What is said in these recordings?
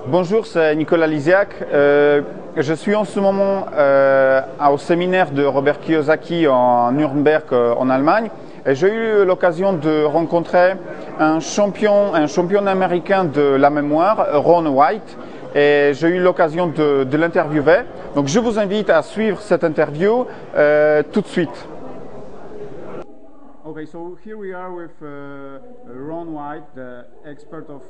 Bonjour, c'est Nicolas Lisiak. Je suis en ce moment au séminaire de Robert Kiyosaki en Nuremberg, en Allemagne. Et j'ai eu l'occasion de rencontrer un champion américain de la mémoire, Ron White. Et j'ai eu l'occasion de l'interviewer. Donc je vous invite à suivre cette interview tout de suite. Okay, so here we are with Ron White, the expert of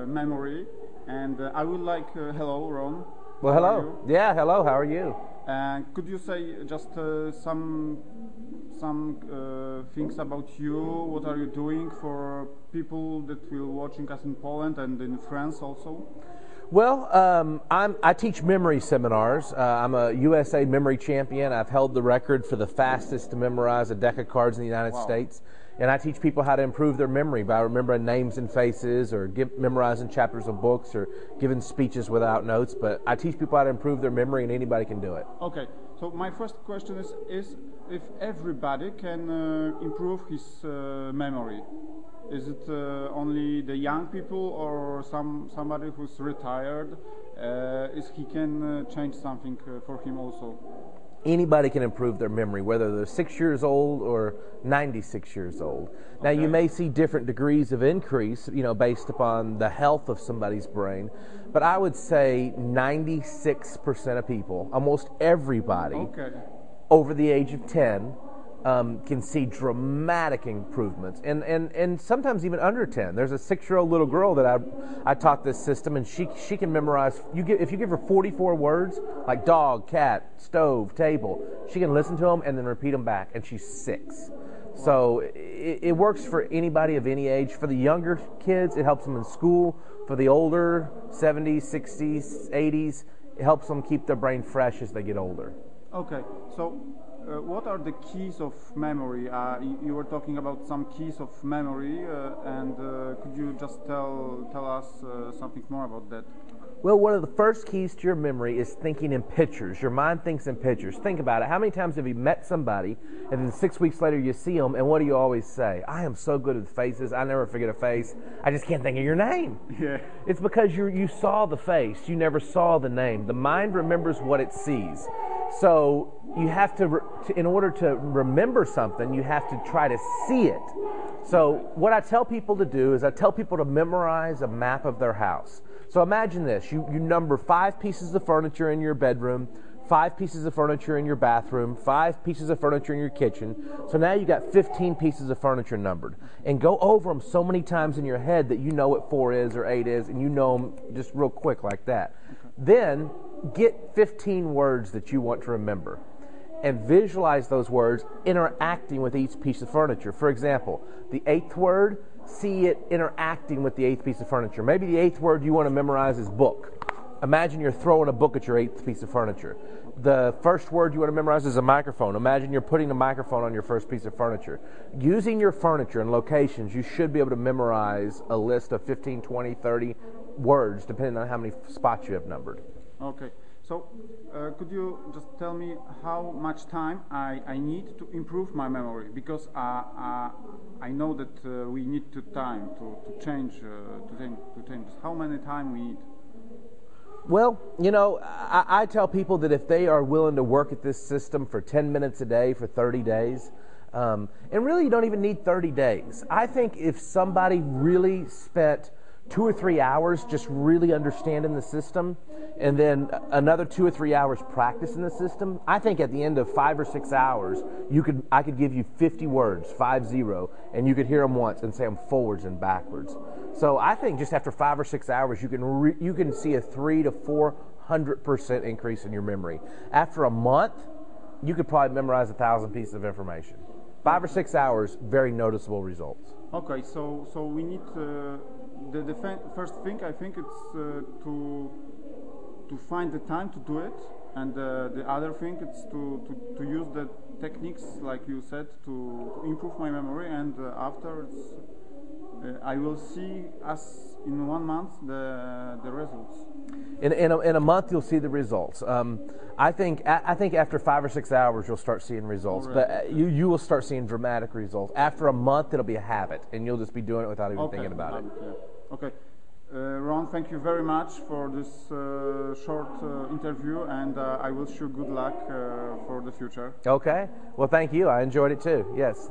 memory, and I would like, hello Ron. Well, hello. Yeah, hello, how are you? Could you say just some things about you? What are you doing for people that will watching us in Poland and in France also? Well, I teach memory seminars. I'm a USA memory champion. I've held the record for the fastest to memorize a deck of cards in the United States. And I teach people how to improve their memory by remembering names and faces, or memorizing chapters of books, or giving speeches without notes. But I teach people how to improve their memory, and anybody can do it. Okay, so my first question is if everybody can improve his memory. Is it only the young people or somebody who's retired? Is he can change something for him also? Anybody can improve their memory, whether they're 6 years old or 96 years old. Now, you may see different degrees of increase, based upon the health of somebody's brain. But I would say 96% of people, almost everybody, over the age of 10, can see dramatic improvements, and sometimes even under 10. There's a 6-year-old little girl that I taught this system, and she can memorize. If you give her 44 words like dog, cat, stove, table, she can listen to them and then repeat them back, and she's 6. So it works for anybody of any age. For the younger kids, it helps them in school. For the older, 70s, 60s, 80s, it helps them keep their brain fresh as they get older. Okay, so what are the keys of memory? You were talking about some keys of memory, and could you just tell us something more about that? Well, one of the first keys to your memory is thinking in pictures. Your mind thinks in pictures. Think about it. How many times have you met somebody, and then 6 weeks later you see them, and what do you always say? I am so good with faces. I never forget a face. I just can't think of your name. Yeah. It's because you saw the face. You never saw the name. The mind remembers what it sees. So you have to, in order to remember something, you have to try to see it. So what I tell people to do is I tell people to memorize a map of their house. So imagine this. You number 5 pieces of furniture in your bedroom, 5 pieces of furniture in your bathroom, 5 pieces of furniture in your kitchen. So now you got 15 pieces of furniture numbered. And go over them so many times in your head that you know what 4 is or 8 is, and you know them just real quick like that. Then get 15 words that you want to remember and visualize those words interacting with each piece of furniture. For example, the 8th word, see it interacting with the 8th piece of furniture. Maybe the 8th word you want to memorize is book. Imagine you're throwing a book at your 8th piece of furniture. The first word you want to memorize is a microphone. Imagine you're putting a microphone on your first piece of furniture. Using your furniture and locations, you should be able to memorize a list of 15, 20, 30 words, depending on how many spots you have numbered. Okay. So, could you just tell me how much time I need to improve my memory? Because I know that we need time to change. How many time we need? Well, I tell people that if they are willing to work at this system for 10 minutes a day for 30 days, and really you don't even need 30 days. I think if somebody really spent 2 or 3 hours just really understanding the system, and then another 2 or 3 hours practicing the system, I think at the end of 5 or 6 hours, I could give you 50 words, 50, and you could hear them once and say them forwards and backwards. So I think just after 5 or 6 hours, you can see a 300 to 400% increase in your memory. After a month, you could probably memorize 1,000 pieces of information. 5 or 6 hours, very noticeable results. Okay, so we need the first thing. I think it's to find the time to do it, and the other thing it's to use the techniques like you said to improve my memory, and afterwards I will see as in 1 month the results. In a month you'll see the results. I think after 5 or 6 hours you'll start seeing results, but you will start seeing dramatic results. After a month it'll be a habit, and you'll just be doing it without even thinking about it. Yeah. Okay. Ron, thank you very much for this short interview, and I wish you good luck for the future. Okay. Well, thank you. I enjoyed it too. Yes.